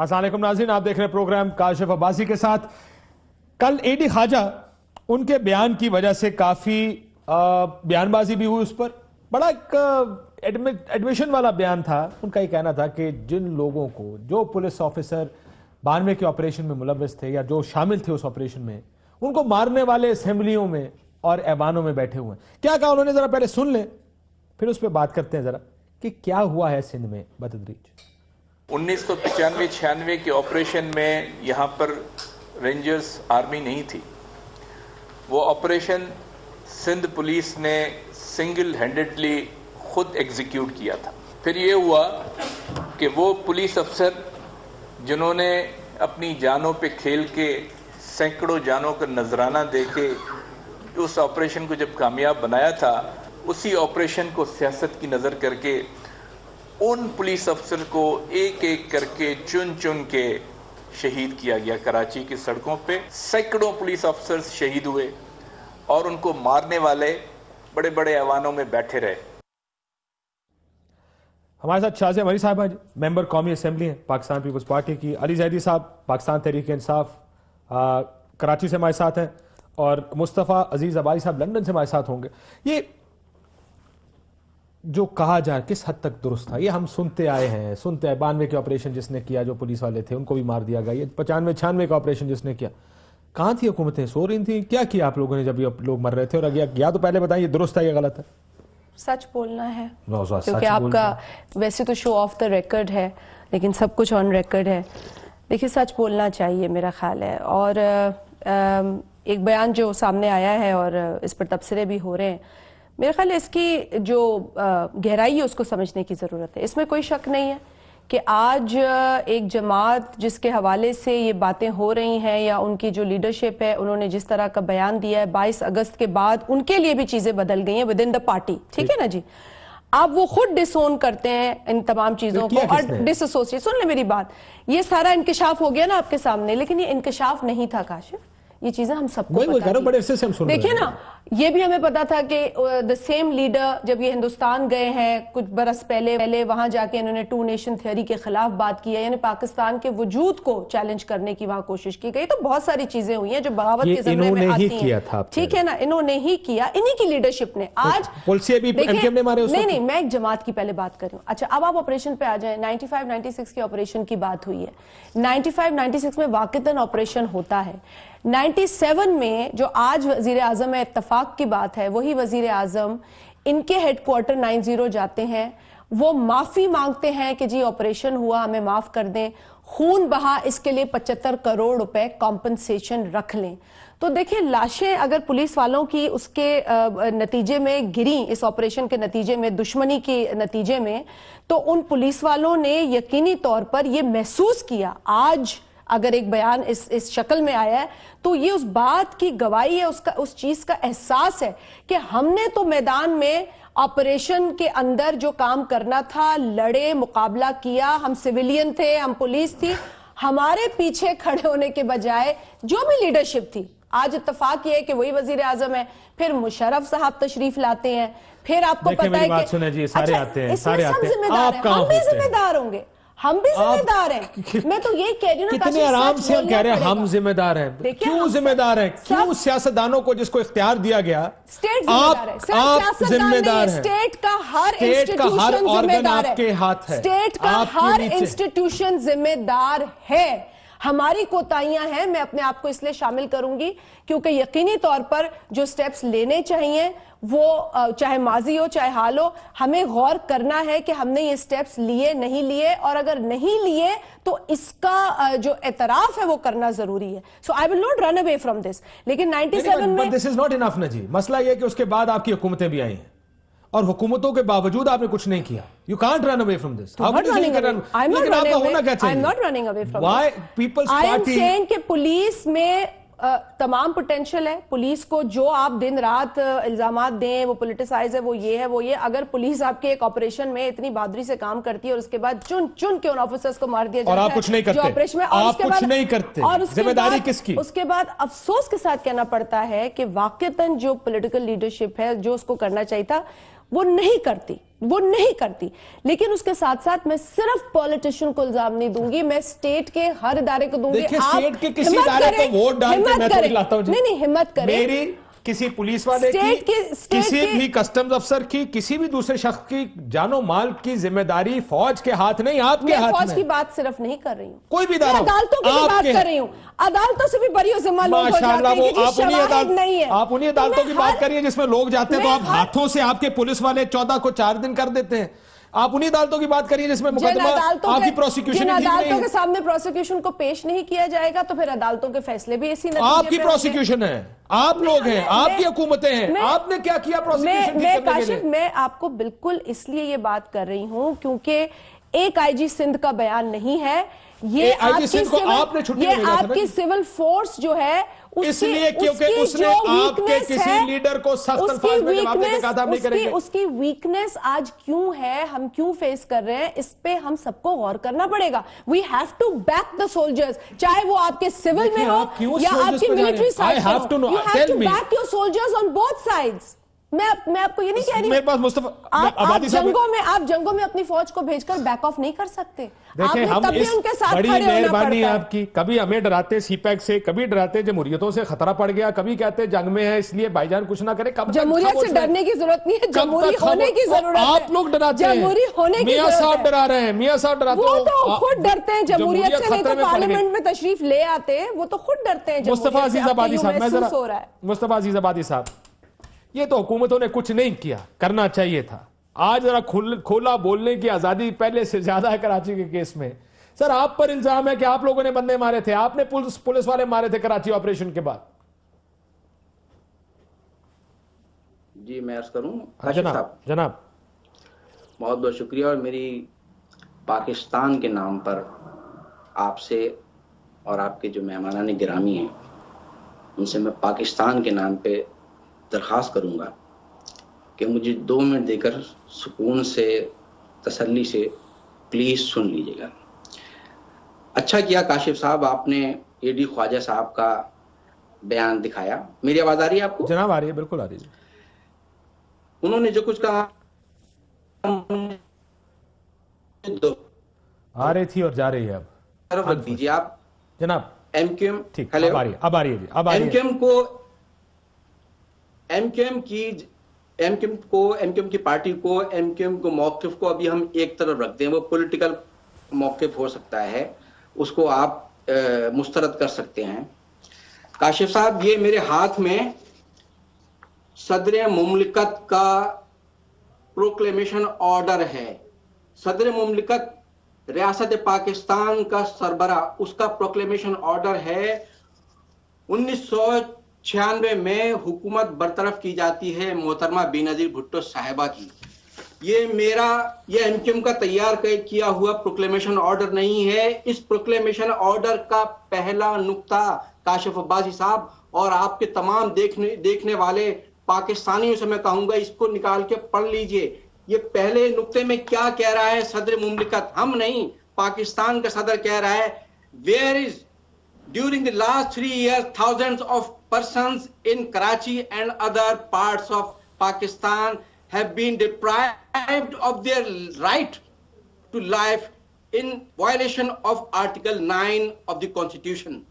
السلام علیکم ناظرین، آپ دیکھ رہے ہیں پروگرام کاشف عباسی کے ساتھ۔ کل اے ڈی خواجہ ان کے بیان کی وجہ سے کافی بیان بازی بھی ہوئی اس پر۔ بڑا ایک ایڈمیشن والا بیان تھا۔ ان کا یہ کہنا تھا کہ جن لوگوں کو، جو پولیس آفیسر 92 کے آپریشن میں ملوث تھے یا جو شامل تھے اس آپریشن میں، ان کو مارنے والے اسمبلیوں میں اور ایوانوں میں بیٹھے ہوئے ہیں۔ کیا کہا انہوں نے، ذرا پہلے سن لیں پھر اس پہ بات کرتے ہیں ذرا کہ کیا ہوا ہے سندھ میں بتدریج۔ 1995-96 کے آپریشن میں یہاں پر رینجرز آرمی نہیں تھی۔ وہ آپریشن سندھ پولیس نے سنگل ہینڈڈلی خود ایگزیکیوٹ کیا تھا۔ پھر یہ ہوا کہ وہ پولیس افسر جنہوں نے اپنی جانوں پہ کھیل کے سینکڑوں جانوں کا نذرانہ دے کے اس آپریشن کو جب کامیاب بنایا تھا، اسی آپریشن کو سیاست کی نظر کر کے ان پولیس افسر کو ایک ایک کر کے چن چن کے شہید کیا گیا۔ کراچی کی سڑکوں پہ سینکڑوں پولیس افسر شہید ہوئے اور ان کو مارنے والے بڑے بڑے ایوانوں میں بیٹھے رہے۔ ہمارے ساتھ شازیہ مری صاحبہ ممبر قومی اسمبلی ہیں پاکستان پیپلز پارٹی کی، علی زیدی صاحب پاکستان تحریک انصاف کراچی سے ہمارے ساتھ ہیں، اور مصطفیٰ عزیز عباسی صاحب لندن سے ہمارے ساتھ ہوں گے۔ یہ جو کہا جائے کس حد تک درست تھا، یہ ہم سنتے آئے ہیں 92 کے آپریشن جس نے کیا، جو پولیس والے تھے ان کو بھی مار دیا گیا۔ یہ 95-96 کا آپریشن جس نے کیا، کہاں تھی حکومتیں؟ سو رہی تھیں؟ کیا کیا آپ لوگوں نے جب یہ لوگ مر رہے تھے؟ اور یا تو پہلے بتائیں یہ درست ہے یا غلط ہے؟ سچ بولنا ہے، کیونکہ آپ کا ویسے تو شو آف دا ریکارڈ ہے لیکن سب کچھ آن ریکارڈ ہے۔ دیکھیے سچ بولنا چاہیے میرا خیال ہے، اور ایک بیان جو سامنے آیا ہے اور اس پر تبصرے بھی ہو رہے ہیں، میرا خیال ہے اس کی جو گہرائی ہے اس کو سمجھنے کی ضرورت ہے۔ اس میں کوئی شک نہیں ہے کہ آج ایک جماعت جس کے حوالے سے یہ باتیں ہو رہی ہیں یا ان کی جو لیڈرشپ ہے، انہوں نے جس طرح کا بیان دیا ہے 22 اگست کے بعد ان کے لیے بھی چیزیں بدل گئی ہیں ود ان دا پارٹی، ٹھیک ہے نا جی۔ اب وہ خود ڈس اون کرتے ہیں ان تمام چیزوں کو اور ڈس ایسوسیٹ۔ سن لیں میری بات، یہ سارا انکشاف ہو گیا نا آپ کے سامنے، لیکن یہ انکشاف نہیں تھا کاشف، یہ چیزیں ہم سب کو پتا تھی۔ دیکھیں نا، یہ بھی ہمیں پتا تھا کہ the same leader جب یہ ہندوستان گئے ہیں کچھ برس پہلے وہاں جا کے انہوں نے 2 نیشن تھیوری کے خلاف بات کی ہے، یعنی پاکستان کے وجود کو چیلنج کرنے کی وہاں کوشش کی گئی۔ تو بہت ساری چیزیں ہوئی ہیں جو بغاوت کے زمرے میں آتی ہیں، ٹھیک ہے نا، انہوں نے ہی کیا، انہی کی لیڈرشپ نے۔ آج نہیں، میں ایک جماعت کی پہلے بات کر رہی ہوں۔ اچھا اب آپ آپریشن پہ آ جائیں۔ 95-96 کے آپریشن کی بات ہوئی ہے، 95-96 میں واقعتاً آپریشن ہوتا ہے۔ 97 میں جو آج وزیر اعظم ہے، اتفاق کی بات ہے، وہی وزیر اعظم ان کے ہیڈ کوارٹر 90 جاتے ہیں، وہ معافی مانگتے ہیں کہ جی آپریشن ہوا، ہمیں معاف کر دیں، خون بہا، اس کے لیے 75 کروڑ روپے کمپنسیشن رکھ لیں۔ تو دیکھیں لاشیں اگر پولیس والوں کی اس کے نتیجے میں گریں، اس آپریشن کے نتیجے میں، دشمنی کے نتیجے میں، تو ان پولیس والوں نے یقینی طور پر یہ محسوس کیا۔ آج اگر ایک بیان اس شکل میں آیا ہے تو یہ اس بات کی گواہی ہے، اس چیز کا احساس ہے کہ ہم نے تو میدان میں آپریشن کے اندر جو کام کرنا تھا لڑے، مقابلہ کیا، ہم سویلین تھے، ہم پولیس تھی، ہمارے پیچھے کھڑے ہونے کے بجائے جو بھی لیڈرشپ تھی، آج اتفاق یہ ہے کہ وہی وزیر اعظم ہے، پھر مشرف صاحب تشریف لاتے ہیں، پھر آپ کو پتہ ہے کہ سارے آتے ہیں، ہم بھی ذمہ دار ہوں گے، ہم بھی ذمہ دار ہیں۔ میں تو یہ کہہ رہی ہوں، کتنے آرام سے ہم کہہ رہے ہیں ہم ذمہ دار ہیں۔ کیوں ذمہ دار ہیں؟ کیوں سیاستدانوں کو جس کو اختیار دیا گیا آپ ذمہ دار ہیں؟ اسٹیٹ کا ہر انسٹیٹیوشن ذمہ دار ہے، اسٹیٹ کا ہر انسٹیٹیوشن ذمہ دار ہے۔ ہماری کوتاہیاں ہیں، میں اپنے آپ کو اس لیے شامل کروں گی کیونکہ یقینی طور پر جو سٹیپس لینے چاہیے وہ چاہے ماضی ہو چاہے حال ہو، ہمیں غور کرنا ہے کہ ہم نے یہ سٹیپس لیے نہیں لیے، اور اگر نہیں لیے تو اس کا جو اعتراف ہے وہ کرنا ضروری ہے۔ So I will not run away from this۔ لیکن 97 میں But this is not enough نا جی۔ مسئلہ یہ کہ اس کے بعد آپ کی حکومتیں بھی آئی ہیں اور حکومتوں کے باوجود آپ نے کچھ نہیں کیا۔ You can't run away from this۔ I'm not running away from Why People's I am Party saying کہ پولیس میں تمام پوٹینشل ہے، پولیس کو جو آپ دن رات الزامات دیں وہ پولیٹیسائز ہے، وہ یہ ہے وہ یہ، اگر پولیس آپ کے ایک آپریشن میں اتنی بہادری سے کام کرتی ہے اور اس کے بعد چن کے ان آفیسرز کو مار دیا جاتا ہے اور آپ کچھ نہیں کرتے، آپ کچھ نہیں کرتے، ذمہ داری کس کی؟ اس کے بعد افسوس کے ساتھ کہنا پڑتا ہے کہ واقعتاً جو پولیٹیکل لیڈرشپ ہے جو اس کو کرنا چاہیے تھا وہ نہیں کرتی. لیکن اس کے ساتھ ساتھ میں صرف پولیٹیشین کو الزام نہیں دوں گی, میں اسٹیٹ کے ہر ادارے کو دوں گی. اسٹیٹ کے کسی ادارے کو ووٹ ڈال کے میں تو لاتا ہوں. نہیں, ہمت کریں. میری کسی پولیس والے کی, کسی بھی کسٹمز افسر کی, کسی بھی دوسرے شخص کی جان و مال کی ذمہ داری فوج کے ہاتھ نہیں, آپ کے ہاتھ میں. میں فوج کی بات صرف نہیں کر رہی ہوں, کوئی بھی ادارہ, عدالتوں کی بات کر رہی ہوں. عدالتوں سے بھی بری و ذمہ لوگ ہو جاتے ہیں کہ شواہد نہیں ہے. آپ انہی عدالتوں کی بات کریے جس میں لوگ جاتے ہیں تو آپ ہاتھوں سے آپ کے پولیس والے 14 کو 4 دن کر دیتے ہیں. آپ انہی عدالتوں کی بات کریے جس میں مقدمہ آپ کی پروسیکیوشن جن عدالتوں کے سامنے پروسیکیوشن کو پیش نہیں کیا جائے گا تو پھر عدالتوں کے فیصلے بھی اسی نتیجے آپ کی پروسیکیوشن ہے, آپ لوگ ہیں, آپ کی حکومتیں ہیں, آپ نے کیا کیا پروسیکیوشن میں کاشف, میں آپ کو بالکل اس لیے یہ بات کر رہی ہوں کیونکہ ایک آئی جی سندھ کا بیان نہیں ہے, یہ آپ کی سول فورس جو ہے, اس لیے کیونکہ اس نے آپ کے کسی لیڈر کو سخت الفاظ میں جواب دینے کا تھا, نہیں کریں گے. اس کی ویکنس آج کیوں ہے, ہم کیوں فیس کر رہے ہیں, اس پہ ہم سب کو غور کرنا پڑے گا. We have to back the soldiers, چاہے وہ آپ کے سول میں ہو یا آپ کی ملٹری سائڈ میں ہو. You have to back your soldiers on both sides. میں آپ کو یہ نہیں کہہ رہی, میرے پاس مصطفیٰ آپ جنگوں میں اپنی فوج کو بھیج کر بیک آف نہیں کر سکتے. دیکھیں ہم بڑی مہربانی آپ کی, کبھی ہمیں ڈراتے سی پیک سے, کبھی ڈراتے جمہوریتوں سے خطرہ پڑ گیا, کبھی کہتے جنگ میں ہے اس لیے بھائی جان کچھ نہ کرے. جمہوریت سے ڈرنے کی ضرورت نہیں ہے, جمہوری ہونے کی ضرورت ہے. آپ لوگ ڈراتے ہیں, جمہوری ہونے کی میاں صاحب ڈرا رہے ہیں, میاں صاحب ڈراتے ہیں, وہ تو خود ڈرتے ہیں جمہوریت سے, نہیں تو پارلیمنٹ میں تشریف لے آتے ہیں, وہ تو خود ڈرتے ہیں. مصطفیٰ عزیز آبادی صاحب, میں ذرا مصطفیٰ عزیز آبادی صاحب, یہ تو حکومتوں نے کچھ نہیں کیا, کرنا چاہیے تھا. آج ذرا کھولا بولنے کی آزادی پہلے سے زیادہ ہے کراچی کے کیس میں. سر آپ پر الزام ہے کہ آپ لوگوں نے بندے مارے تھے, آپ نے پولیس والے مارے تھے کراچی آپریشن کے بعد. جی میں عرض کروں جناب بہت بہت شکریہ, اور میری پاکستان کے نام پر آپ سے اور آپ کے جو مہمانان گرامی ہیں ان سے میں پاکستان کے نام پہ درخواست کروں گا کہ مجھے 2 منٹ دے کر سکون سے تسلی سے پلیز سن لیجیے گا. اچھا کیا کاشف صاحب آپ نے اے ڈی خواجہ صاحب کا بیان دکھایا. میری آواز آ رہی ہے آپ کو؟ جناب آ رہی ہے, بالکل آ رہی ہے. انہوں نے جو کچھ کہا آ رہی تھی اور جا رہی ہے, اب رکھ دیجیے آپ جناب. ایم کیو ایم, ٹھیک, اب آ رہی ہے جی, اب آ رہی ہے. ایم کیو ایم کی پارٹی کو, ایم کیو ایم کو موقف کو ابھی ہم ایک طرف رکھ دیں, وہ پولیٹیکل موقف ہو سکتا ہے, اس کو آپ مسترد کر سکتے ہیں. کاشف صاحب یہ میرے ہاتھ میں صدر مملکت کا پروکلیمیشن آرڈر ہے. صدر مملکت ریاست پاکستان کا سربراہ, اس کا پروکلیمیشن آرڈر ہے. 1996 میں حکومت برطرف کی جاتی ہے محترمہ بینظیر بھٹو صاحبہ کی. یہ ایم کیو ایم کا تیار کیا ہوا پروکلیمیشن آرڈر نہیں ہے. اس پروکلیمیشن آرڈر کا پہلا نقطہ کاشف عباسی صاحب اور آپ کے تمام دیکھنے والے پاکستانیوں سے میں کہوں گا اس کو نکال کے پڑھ لیجئے. یہ پہلے نقطے میں کیا کہہ رہا ہے صدر مملکت, ہم نہیں, پاکستان کا صدر کہہ رہا ہے, where is during the last 3 years thousands of persons in Karachi and other parts of Pakistan have been deprived of their right to life in violation of Article 9 of the Constitution.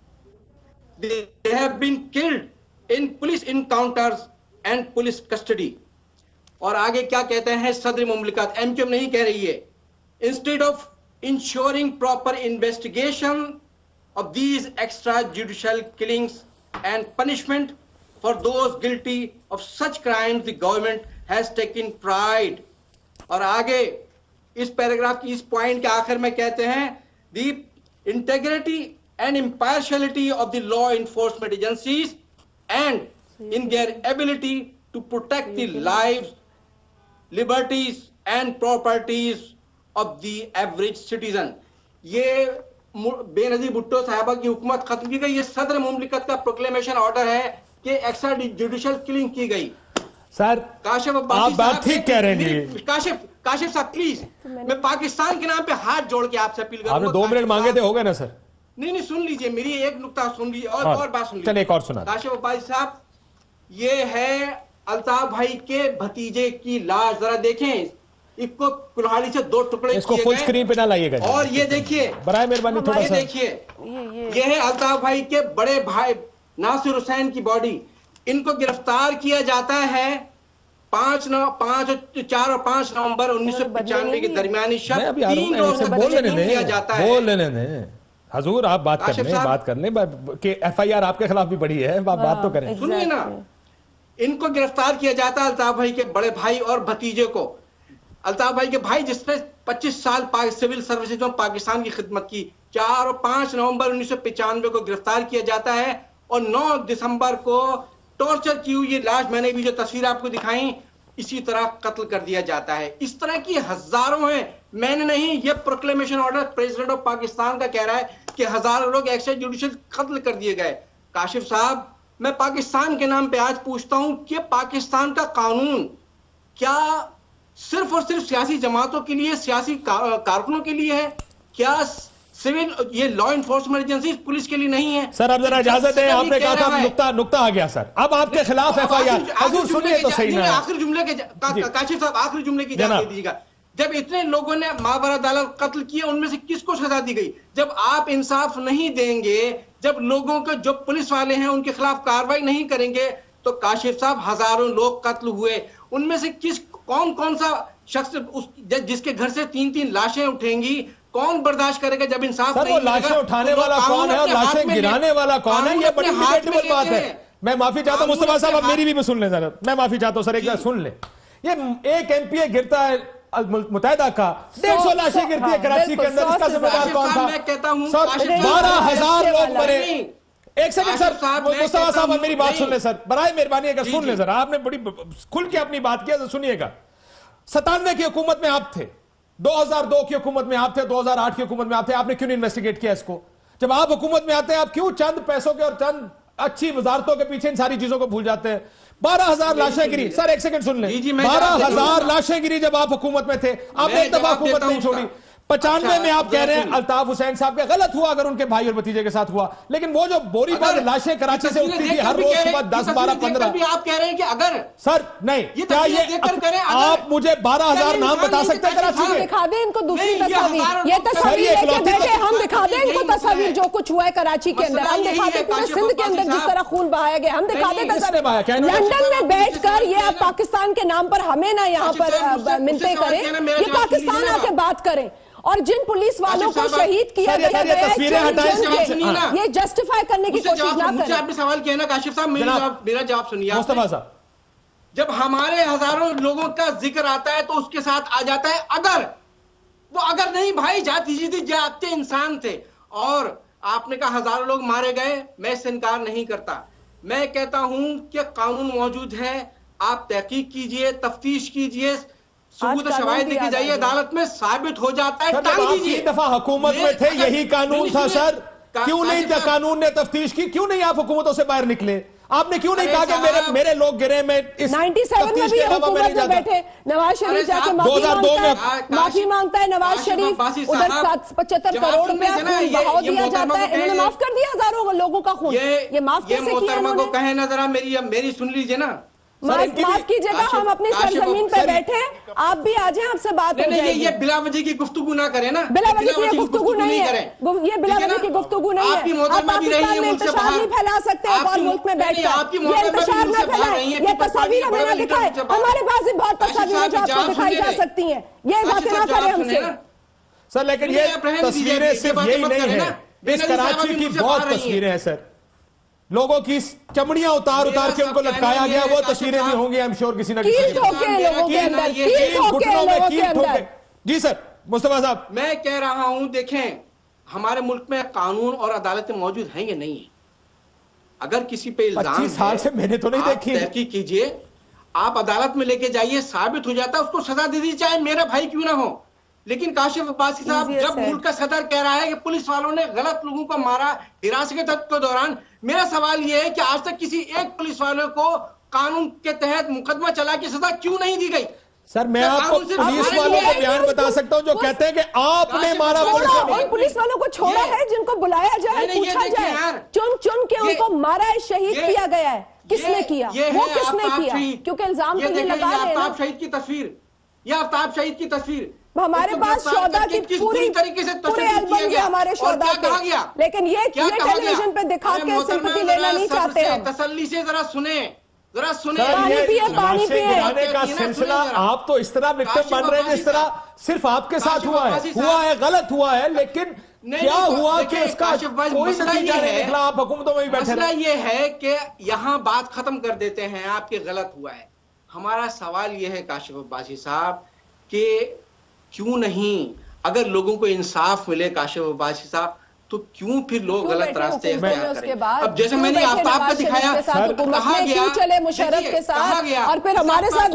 They have been killed in police encounters and police custody. اور آگے کیا کہتے ہیں صدر مملکت, M Q M نہیں کہہ رہی ہے, instead of ensuring proper investigation of these extrajudicial killings and punishment for those guilty of such crimes, the government has taken pride. اور آگے اس پیراگراف کی اس پوائنٹ کے آخر میں کہتے ہیں the integrity and impartiality of the law enforcement agencies and in their ability to protect the lives, liberties and properties of the average citizen. یہ بے نظیر بھٹو صاحبہ کی حکومت ختم کی گئی. یہ صدر مملکت کا پروکلیمیشن آرڈر ہے کہ ایکسٹرا جوڈیشل کلنگ کی گئی. سر کاشف آپ بات ٹھیک کہہ رہے ہیں. کاشف صاحب پلیز, میں پاکستان کے نام پہ ہاتھ جوڑ کے آپ سے اپیل کروں گا. آپ نے 2 منٹ مانگے تھے, ہو گئے نا سر؟ نہیں سن لیجئے, میری ایک نقطہ سن لیجئے اور بات سن لیجئے. چلے ایک اور سنا. کاشف عباسی صاحب, یہ ہے الطاف بھائی کے بھتیجے کی لاش ذرا دیکھیں، اس کو کلہاڑی سے 2 ٹکڑے اس کو فل سکرین پہ نہ لائیے گا، اور یہ دیکھیے برائے مہربانی تھوڑا سا دیکھیے، یہ ہے الطاف بھائی کے بڑے بھائی ناصر حسین کی باڈی. ان کو گرفتار کیا جاتا ہے 4 اور 5 نومبر 1995 کے درمیانی شب 3 روز کیا جاتا ہے. بول لینے دیں حضور، آپ بات کر لیں کہ ایف آئی آر آپ کے خلاف بھی بڑی ہے، آپ بات تو کریں. سنیے نا، ان کو گرفتار کیا جاتا ہے الطاف بھائی کے بڑے بھائی اور بھتیجے کو. الطاف بھائی کے بھائی جس نے 25 سال سول سروسز میں پاکستان کی خدمت کی، 4 اور 5 نومبر 1995 کو گرفتار کیا جاتا ہے اور 9 دسمبر کو ٹارچر کی ہوئی یہ لاش، میں نے بھی جو تصویر آپ کو دکھائیں، اسی طرح قتل کر دیا جاتا ہے. اس طرح کی ہزاروں ہیں، میں نے نہیں، یہ proclamation order president of Pakistan کا کہہ رہا ہے کہ ہزاروں لوگ ایکسٹرا جوڈیشل قتل کر دیے گئے. کاشف صاحب، میں پاکستان کے نام پہ آج پوچھتا ہوں کہ پاکستان کا قانون کیا صرف اور صرف سیاسی جماعتوں کے لیے، سیاسی کارکنوں کے لیے ہے؟ کیا سول یہ لا انفورسمنٹ ایجنسی پولیس کے لیے نہیں ہے؟ سر اب ذرا اجازت ہے، آپ نے کہا تھا نقطہ آ گیا سر، اب آپ کے خلاف ایف آئی آر. حضور سنیے تو صحیح نا، آخری جملے کے کاشف صاحب آخری جملے کی اجازت دے دیجیے گا. جب اتنے لوگوں نے مابر عدالت قتل کیے، ان میں سے کس کو سزا دی گئی؟ جب آپ انصاف نہیں دیں گے، جب لوگوں کے جو پولیس والے ہیں ان کے خلاف کارروائی نہیں کریں گے، تو کاشف صاحب ہزاروں لوگ قتل ہوئے، ان میں سے کون سا شخص جس کے گھر سے 3 لاشیں اٹھیں گی، کون برداشت کرے گا جب انصاف نہیں؟ وہ لاشیں اٹھانے والا کون ہے اور لاشیں گرانے والا کون ہے، یہ بڑی ڈیبیٹیبل بات ہے. میں معافی چاہتا ہوں مصطفیٰ صاحب، اب میری بھی سن لیں ذرا، میں معافی چاہتا ہوں سر، ایک بار سن لیں. یہ ایک ایم پی اے گرتا ہے متحدہ کا، 150 لاشیں گرتی ہے کراچی کے اندر، اس کا ذمہ دار کون تھا؟ میں کہتا ہوں 12,000 لوگ مرے. ایک سیکنڈ سر، مصطفیٰ صاحب میری بات سن لیں سر، برائے مہربانی اگر سن لیں ذرا، آپ نے بڑی کھل کے اپنی بات کیا، سنیے گا. 97 کی حکومت میں آپ تھے، 2002 کی حکومت میں آپ تھے، 2008 کی حکومت میں آپ تھے، آپ نے کیوں نہیں انویسٹیگیٹ کیا اس کو؟ جب آپ حکومت میں آتے ہیں آپ کیوں چند پیسوں کے اور چند اچھی وزارتوں کے پیچھے ان ساری چیزوں کو بھول جاتے ہیں؟ 12,000 لاشیں گری. سر ایک سیکنڈ سن لیں، 12,000 لاشیں گری جب آپ حکومت میں تھے، آپ نے ایک دفعہ حکومت نہیں چھوڑی. 95 میں آپ کہہ رہے ہیں الطاف حسین صاحب کے غلط ہوا اگر ان کے بھائی اور بھتیجے کے ساتھ ہوا، لیکن وہ جو بوری بار لاشیں کراچی سے اٹھتی تھی ہر روز صبح 10 12 15، آپ کہہ رہے ہیں کہ اگر سر نہیں، کیا یہ آپ مجھے 12,000 نام بتا سکتے ہیں کراچی کے؟ دکھا دیں ان کو دوسری تصاویر، یہ تصاویر لے کے بیٹھے ہم دکھا دیں ان کو تصاویر جو کچھ ہوا ہے کراچی کے اندر، ہم دکھا دیں پورے سندھ کے اندر جس طرح خون بہایا گیا، ہم دکھا دیں تصاویر. لندن میں بیٹھ کر یہ آپ پاکستان کے نام پر ہمیں نہ یہاں پر منتیں کریں، یہ پاکستان آ کے بات کریں. اور جن پولیس والوں کو شہید کیا گیا ہے یہ جسٹیفائی کرنے کی کوشش نہ کریں. مجھے آپ نے سوال کیا نا کاشف صاحب، میرا جواب سنیے. مصطفیٰ صاحب، جب ہمارے ہزاروں لوگوں کا ذکر آتا ہے تو اس کے ساتھ آ جاتا ہے اگر. وہ اگر نہیں بھائی، جاتے انسان تھے، اور آپ نے کہا ہزاروں لوگ مارے گئے، میں اس سے انکار نہیں کرتا. میں کہتا ہوں کہ قانون موجود ہے، آپ تحقیق کیجئے، تفتیش کیجئے، ثبوت شواہد لے کے جائیے عدالت میں، ثابت ہو جاتا ہے ٹانگ دیجئے. ایک دفعہ حکومت میں تھے یہی قانون تھا سر، کیوں نہیں تھا قانون نے تفتیش کی؟ کیوں نہیں آپ حکومتوں سے باہر نکلے؟ آپ نے کیوں نہیں کہا کہ میرے لوگ گرے، میں اس 97 میں بھی حکومت میں بیٹھے نواز شریف جا کے معافی مانگتا ہے، نواز شریف ادھر 75 کروڑ روپیہ خون بہاؤ دیا جاتا ہے، انہوں نے معاف کر دیا ہزاروں لوگوں کا خون، یہ معاف کیسے کیا انہوں نے؟ کو کہیں نا ذرا، میری سن لیجئے نا. معاف کیجئے گا، ہم اپنی سرزمین پہ بیٹھے، آپ بھی آ جائیں، آپ سے بات ہو جائے گی. یہ بلا وجہ کی گفتگو نہ کریں نا، بلا وجہ کی گفتگو نہیں ہے، یہ بلا وجہ کی گفتگو نہیں ہے. آپ پاکستان میں انتشار نہیں پھیلا سکتے ایک اور ملک میں بیٹھ کر، یہ انتشار نہ پھیلائیں، یہ تصاویر ہمیں نہ دکھائیں. ہمارے پاس بھی بہت تصاویر ہیں جو آپ کو دکھائی جا سکتی ہیں، یہ باتیں نہ کریں ہم سے. سر لیکن یہ تصویریں صرف یہی نہیں ہیں، اس کراچی کی بہت تصویریں ہیں سر، لوگوں کی چمڑیاں اتار کے ان کو لٹکایا گیا، وہ تصویریں بھی ہوں گی I'm sure کسی نہ کسی کے. جی سر مصطفیٰ صاحب، میں کہہ رہا ہوں دیکھیں ہمارے ملک میں قانون اور عدالتیں موجود ہیں یا نہیں ہیں. اگر کسی پہ الزام 25 سال سے میں نے تو نہیں دیکھی، تحقیق کیجئے، آپ عدالت میں لے کے جائیے، ثابت ہو جاتا ہے، اس کو سزا دے دی چاہے میرا بھائی کیوں نہ ہو. لیکن کاشف عباسی صاحب، جب ملک کا صدر کہہ رہا ہے کہ پولیس والوں نے غلط لوگوں کو مارا حراست کے دوران، میرا سوال یہ ہے کہ آج تک کسی ایک پولیس والے کو قانون کے تحت مقدمہ چلا کے سزا کیوں نہیں دی گئی؟ سر میں آپ کو پولیس والوں کو بیان بتا سکتا ہوں جو کہتے ہیں کہ آپ نے مارا. پولیس والوں کو چھوڑا ہے جن کو بلایا جائے، پوچھا جائے، چن کے ان کو مارا ہے، شہید کیا گیا ہے. کس نے کیا؟ وہ کس نے کیا؟ کیونکہ الزام تو یہ لگا رہے ہیں نا. آفتاب شہید کی تصویر، یہ آفتاب شہید کی تصویر ہمارے پاس شہداء کی پوری پورے البم ہے ہمارے شہداء کے، لیکن یہ ٹیلی ویژن پہ دکھا کے سمپتی لینا نہیں چاہتے ہم. تسلی سے ذرا سنیں، ذرا سنیں. پانی پیے، پانی پیے. گرانے کا سلسلہ آپ تو اس طرح وکٹم بن رہے ہیں جس طرح صرف آپ کے ساتھ ہوا ہے، غلط ہوا ہے، لیکن کیا ہوا کہ اس کا کوئی نتیجہ نہیں نکلا؟ آپ حکومتوں میں بھی بیٹھے رہے. مسئلہ یہ ہے کہ یہاں بات ختم کر دیتے ہیں آپ کے غلط ہوا ہے. ہمارا سوال یہ ہے کاشف عباسی صاحب کہ کیوں نہیں، اگر لوگوں کو انصاف ملے کاشف عباسی صاحب، تو کیوں پھر لوگ غلط راستے اختیار کریں؟ اب جیسے میں نے آفتاب کو دکھایا، کہا گیا کیوں چلے مشرف کے ساتھ اور پھر ہمارے ساتھ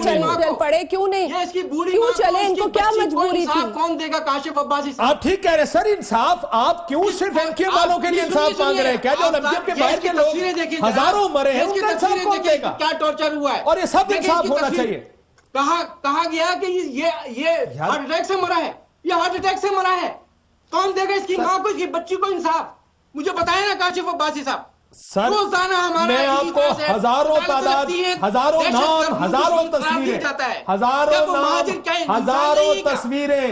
چل پڑے؟ کیوں نہیں؟ کیوں چلے؟ ان کو کیا مجبوری تھی؟ کون دے گا کاشف عباسی صاحب؟ آپ ٹھیک کہہ رہے سر، انصاف آپ کیوں صرف ایم کیو والوں کے لیے انصاف مانگ رہے ہیں؟ کیا جو ایم کے باہر کے لوگ ہزاروں مرے ہیں ان کا انصاف کون دے گا؟ کیا ٹارچر ہوا ہے؟ اور یہ سب انصاف ہونا چاہیے. کہا گیا کہ یہ ہارٹ اٹیک سے مرا ہے، یہ ہارٹ اٹیک سے مرا ہے. کون دے گا اس کی ماں کو، اس کی بچی کو انصاف؟ مجھے بتائیں نا کاشف عباسی صاحب. سر میں آپ کو ہزاروں تعداد، ہزاروں نام، ہزاروں تصویریں، ہزاروں نام، ہزاروں تصویریں،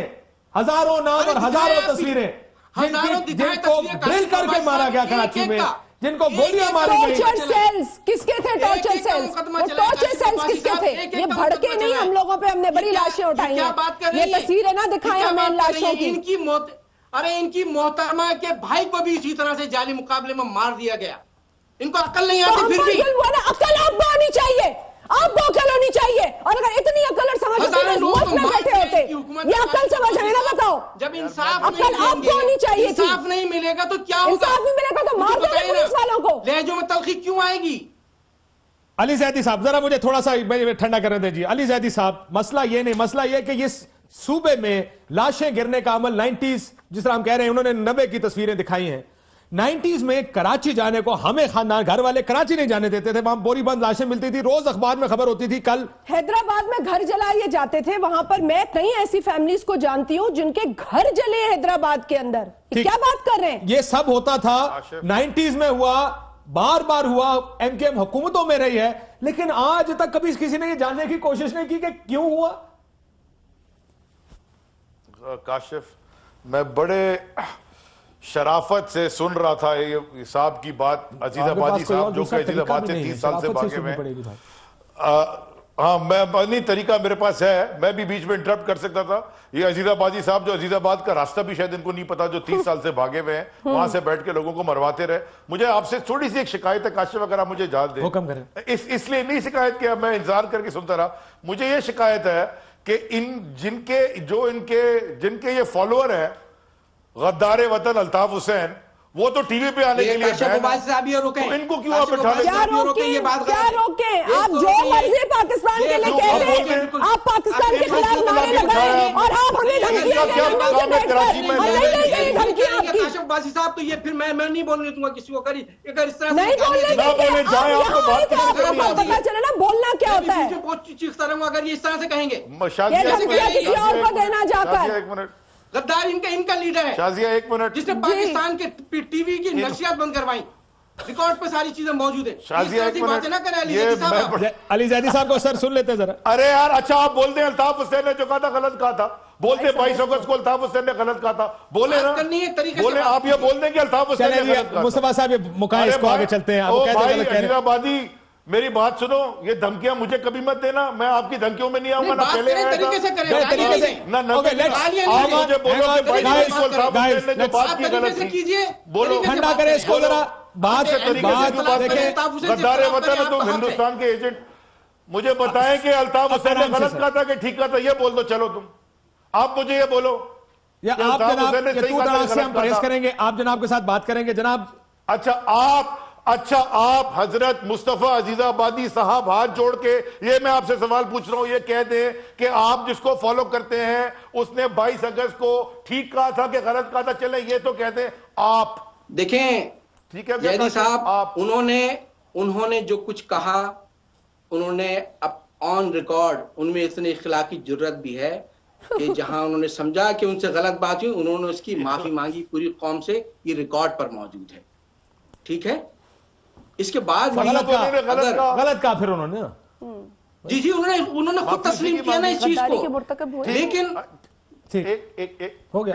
ہزاروں نام اور ہزاروں تصویریں جن کو ڈرل کر کے مارا گیا کراچی میں، جن کو گولیاں ماری گئی. ٹارچر سیلز کس کے تھے؟ ٹارچر سیلز، وہ ٹارچر سیلز کس کے تھے؟ یہ بھڑکے نہیں ہم لوگوں پہ، ہم نے بڑی لاشیں اٹھائی ہیں. یہ تصویریں نہ دکھائیں ہمیں ان لاشوں کی. ارے ان کی محترمہ کے بھائی کو بھی اسی طرح سے جعلی مقابلے میں مار دیا گیا. ان کو عقل نہیں آتی پھر بھی. عقل آپ کو آنی چاہیے، آپ کو عقل ہونی چاہیے. اور اگر اتنی عقل اور سمجھ ہوتی تو ملک میں بیٹھے ہوتے. یہ عقل سمجھ ہے نا؟ بتاؤ. جب انصاف عقل آپ کو ہونی چاہیے تھی. انصاف نہیں ملے گا تو کیا ہوگا؟ انصاف نہیں ملے گا تو مار دیں گے پولیس والوں کو. لہجوں میں تلخی کیوں آئے گی؟ علی زیدی صاحب ذرا مجھے تھوڑا سا ٹھنڈا کرنے دیجیے. علی زیدی صاحب، مسئلہ یہ نہیں، مسئلہ یہ کہ یہ صوبے میں لاشیں گرنے کا عمل 90s، جس طرح ہم کہہ رہے ہیں انہوں نے 90 کی تصویریں دکھائی ہیں. 90s میں کراچی جانے کو ہمیں خاندان گھر والے کراچی نہیں جانے دیتے تھے، وہاں بوری بند لاشیں ملتی تھی، روز اخبار میں خبر ہوتی تھی. کل حیدرآباد میں گھر جلائے جاتے تھے، وہاں پر میں کئی ایسی فیملیز کو جانتی ہوں جن کے گھر جلے حیدرآباد کے اندر. کیا بات کر رہے ہیں؟ یہ سب ہوتا تھا 90s میں، ہوا بار بار ہوا، ایم کے ایم حکومتوں میں رہی ہے، لیکن آج تک کبھی کسی نے یہ جاننے کی کوشش نہیں کی کہ کیوں ہوا. کاشف، میں بڑے شرافت سے سن رہا تھا یہ صاحب کی بات، عزیز آبادی صاحب جو کہ عزیز آباد سے 30 سال سے بھاگے ہوئے ہیں. ہاں، میں اپنی طریقہ میرے پاس ہے، میں بھی بیچ میں انٹرپٹ کر سکتا تھا. یہ عزیز آبادی صاحب جو عزیز آباد کا راستہ بھی شاید ان کو نہیں پتا، جو 30 سال سے بھاگے ہوئے ہیں، وہاں سے بیٹھ کے لوگوں کو مرواتے رہے. مجھے آپ سے تھوڑی سی ایک شکایت ہے کاشف، اگر آپ مجھے اجازت دیں. حکم کریں. اس لیے نہیں شکایت کیا، میں انتظار کر کے سنتا رہا. مجھے یہ شکایت ہے کہ جن کے یہ فالوور ہیں غدار وطن الطاف حسین، وہ تو ٹی وی پہ آنے کے لیے ان کو کیوں آپ بٹھا لیتے ہیں؟ کیا روکیں؟ آپ جو مرضی پاکستان کے لئے کہتے ہیں، آپ پاکستان کے خلاف نعرے لگائیں اور آپ ہمیں دھمکیاں دیں گے ہم نہیں لیں گے دھمکیاں آپ کی. کاشف عباسی صاحب تو یہ پھر میں نہیں بولنے دوں گا کسی کو، اگر اس طرح نہیں بولنے دیں گے. آپ پتا چلے نا بولنا کیا ہوتا ہے. چیختا رہوں اگر یہ اس طرح سے کہیں گے. یہ دھمکیاں کسی اور کو دینا جا کر. ایک منٹ، غدار ان کا لیڈر ہے شازیہ، ایک منٹ، جس نے پاکستان کے ٹی وی کی نشریات بند کروائیں. ریکارڈ پہ ساری چیزیں موجود ہیں. شازیہ ایک منٹ، علی زیدی صاحب کو سر سن لیتے ذرا. ارے یار اچھا آپ بولتے ہیں الطاف حسین نے جو کہا تھا غلط کہا تھا، بولتے 22 اگست کو الطاف حسین نے غلط کہا تھا، بولے نا، بولے. آپ یہ بول دیں کہ الطاف حسین نے غلط کہا. مصطفیٰ صاحب یہ مکائے اس کو آگے چلتے ہیں. او بھائی عزیز آبادی، میری بات سنو، یہ دھمکیاں مجھے کبھی مت دینا، میں آپ کی دھمکیوں میں نہیں آؤں گا. نہ پہلے آیا تھا، نہ آپ مجھے بولو کہ 22 کو الطاف حسین نے جو بات کی غلط تھی. بولو، ٹھنڈا کریں اس کو ذرا. بات دیکھیں، غدار وطن تم ہندوستان کے ایجنٹ، مجھے بتائیں کہ الطاف حسین نے غلط کہا تھا کہ ٹھیک کہا تھا، یہ بول دو. چلو تم، آپ مجھے یہ بولو. یا آپ جناب یہ تو طرح سے ہم پرہیز کریں گے، آپ جناب کے ساتھ بات کریں گے. جناب اچھا آپ حضرت مصطفیٰ عزیز آبادی صاحب ہاتھ جوڑ کے یہ میں آپ سے سوال پوچھ رہا ہوں، یہ کہہ دیں کہ آپ جس کو فالو کرتے ہیں اس نے 22 اگست کو ٹھیک کہا تھا کہ غلط کہا تھا. چلیں یہ تو کہتے ہیں آپ. دیکھیں ٹھیک ہے زیدی صاحب، انہوں نے جو کچھ کہا، انہوں نے آن ریکارڈ، ان میں اتنی اخلاقی جرت بھی ہے کہ جہاں انہوں نے سمجھا کہ ان سے غلط بات ہوئی، انہوں نے اس کی معافی مانگی پوری قوم سے. یہ ریکارڈ پر موجود ہے. ٹھیک ہے، اس کے بعد غلط کہا پھر انہوں نے. جی جی انہوں نے خود تسلیم کیا نا اس چیز کو, لیکن ہو گیا.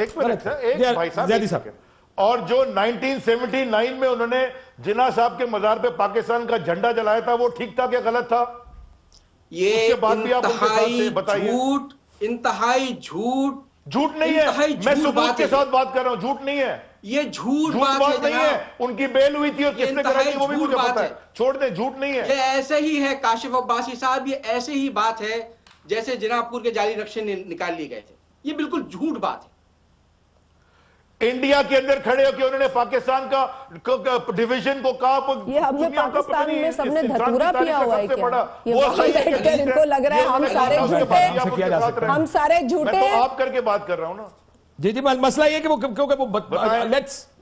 اور جو 1979 میں انہوں نے جناح صاحب کے مزار پہ پاکستان کا جھنڈا جلایا تھا وہ ٹھیک تھا کہ غلط تھا؟ یہ انتہائی جھوٹ نہیں ہے. میں ثبوت کے ساتھ بات کر رہا ہوں, جھوٹ نہیں ہے, یہ جھوٹ بات نہیں ہے. ان کی بیل ہوئی تھی اور کس نے کرائی وہ بھی مجھے پتا ہے. چھوڑ دیں, جھوٹ نہیں ہے. یہ ایسے ہی ہے کاشف عباسی صاحب, یہ ایسے ہی بات ہے جیسے جناح پور کے جعلی نقشے نکال لیے گئے تھے. یہ بالکل جھوٹ بات ہے. انڈیا کے اندر کھڑے ہو کہ انہوں نے پاکستان کا ڈیویژن کو کہا, یہ ہم نے پاکستان میں سب نے دھتورا پیا ہوا ہے کیا؟ یہ وہاں بیٹھ کر ان کو لگ رہا ہے ہم سارے جھوٹے, ہم سارے جھوٹے. میں تو آپ کر کے بات کر رہا ہوں نا. جی جی, مسئلہ یہ کہ وہ کیونکہ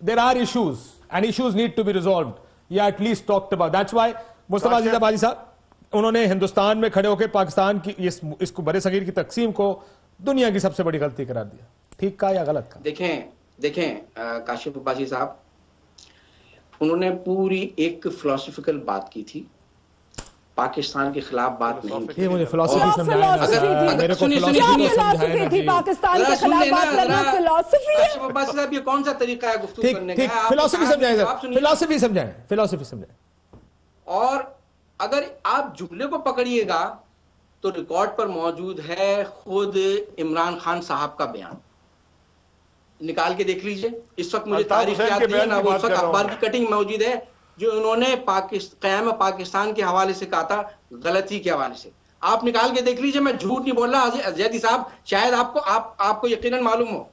there are issues and issues need to be resolved, یا at least talked about. That's why مصطفیٰ عزیز آبادی صاحب انہوں نے ہندوستان میں کھڑے ہو کے پاکستان کی اس کو برے صغیر کی تقسیم کو دنیا کی سب سے بڑی غلطی قرار دیا. ٹھیک کہا یا غلط کہا؟ دیکھیں کاشف عباسی صاحب, انہوں نے پوری ایک فلسفیکل بات کی تھی, پاکستان کے خلاف بات نہیں کی. مجھے فلسفی سمجھائیں نا, میرے کو فلسفی تھی پاکستان کے خلاف بات کرنا فلسفی ہے. کاشف عباسی صاحب یہ کون سا طریقہ ہے گفتگو کرنے کا؟ فلسفی سمجھائیں, فلسفی سمجھائیں. اور اگر آپ جملے کو پکڑیے گا تو ریکارڈ پر موجود ہے خود عمران خان صاحب کا بیان, نکال کے دیکھ لیجئے. اس وقت مجھے تاریخ یاد نہیں ہے نا, وہ اس وقت اخبار کی کٹنگ موجود ہے جو انہوں نے قیام پاکستان کے حوالے سے کہا تھا, غلطی کے حوالے سے. آپ نکال کے دیکھ لیجئے, میں جھوٹ نہیں بول رہا زیدی صاحب, شاید آپ کو یقیناً معلوم ہو.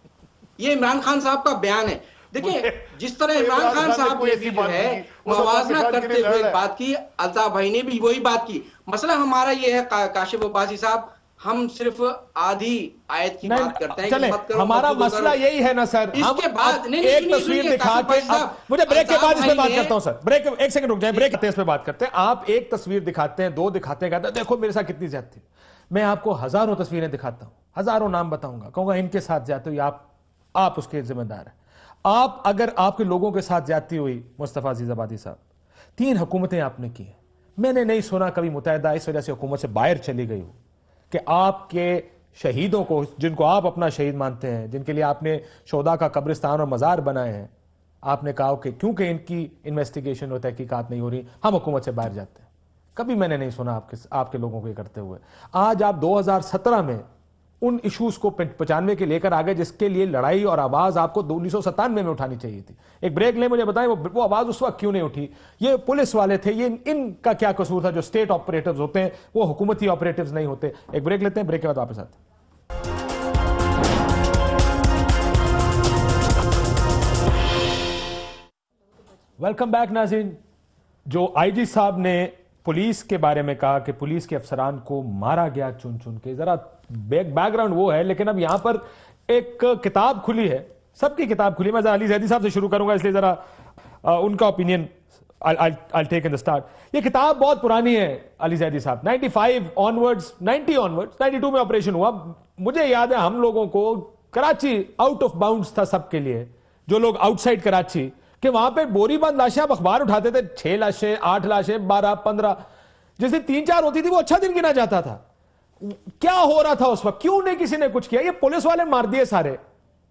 یہ عمران خان صاحب کا بیان ہے. دیکھیں جس طرح عمران خان صاحب نے بھی جو ہے موازنہ کرتے ہوئے بات کی, الطاف بھائی نے بھی وہی بات کی. مسئلہ ہمارا یہ ہے کاشف عباسی صاحب, ہم صرف آدھی آیت کی بات کرتے ہیں. چلیں, ہمارا مسئلہ یہی ہے نا سر, ہم ایک تصویر دکھا کے, مجھے بریک کے بعد اس پہ بات کرتا ہوں سر, بریک ایک سیکنڈ رک جائیں, بریک اس پہ بات کرتے ہیں. آپ ایک تصویر دکھاتے ہیں, دو دکھاتے ہیں, کہتے ہیں دیکھو میرے ساتھ کتنی زیادتی. میں آپ کو ہزاروں تصویریں دکھاتا ہوں, ہزاروں نام بتاؤں گا, کہوں گا ان کے ساتھ زیادتی ہوئی, آپ اس کے ذمہ دار ہیں. اگر آپ کے لوگوں کے ساتھ زیادتی ہوئی مصطفیٰ عزیز آبادی صاحب, 3 حکومتیں آپ نے کی ہیں, میں نے نہیں سنا کبھی متحدہ اس وجہ سے حکومت سے باہر چلی گئی ہو کہ آپ کے شہیدوں کو, جن کو آپ اپنا شہید مانتے ہیں, جن کے لیے آپ نے شہداء کا قبرستان اور مزار بنائے ہیں, آپ نے کہا کہ کیونکہ ان کی انویسٹیگیشن اور تحقیقات نہیں ہو رہی ہم حکومت سے باہر جاتے ہیں. کبھی میں نے نہیں سنا آپ کے لوگوں کو یہ کرتے ہوئے. آج آپ 2017 میں ان ایشوز کو 95 کے لے کر آگے, جس کے لیے لڑائی اور آواز آپ کو 1997 میں اٹھانی چاہیے تھی. ایک بریک لیں, مجھے بتائیں وہ آواز اس وقت کیوں نہیں اٹھی؟ یہ پولیس والے تھے, یہ ان کا کیا قصور تھا؟ جو اسٹیٹ آپریٹرز ہوتے ہیں وہ حکومتی آپریٹرز نہیں ہوتے. ایک بریک لیتے ہیں, بریک کے بعد واپس آتے ہیں. ویلکم بیک ناظرین. جو آئی جی صاحب نے پولیس کے بارے میں کہا کہ پولیس کے افسران کو مارا گیا چن چن کے, ذرا بیک گراؤنڈ وہ ہے, لیکن اب یہاں پر ایک کتاب کھلی ہے, سب کی کتاب کھلی. میں علی زیدی صاحب سے شروع کروں گا, اس لیے ذرا ان کا opinion I'll take in the start. یہ کتاب بہت پرانی ہے علی زیدی صاحب, 95 onwards, 90 onwards, 92 میں آپریشن ہوا. مجھے یاد ہے ہم لوگوں کو کراچی آؤٹ آف باؤنڈز تھا سب کے لیے, جو لوگ آؤٹ سائڈ کراچی, کہ وہاں پہ بوری بند لاشیں آپ اخبار اٹھاتے تھے, 6 لاشیں, 8 لاشیں, 12, 15, جس دن 3-4 ہوتی تھی وہ اچھا دن گنا جاتا تھا. کیا ہو رہا تھا اس وقت؟ کیوں نہیں کسی نے کچھ کیا؟ یہ پولیس والے مار دیے سارے,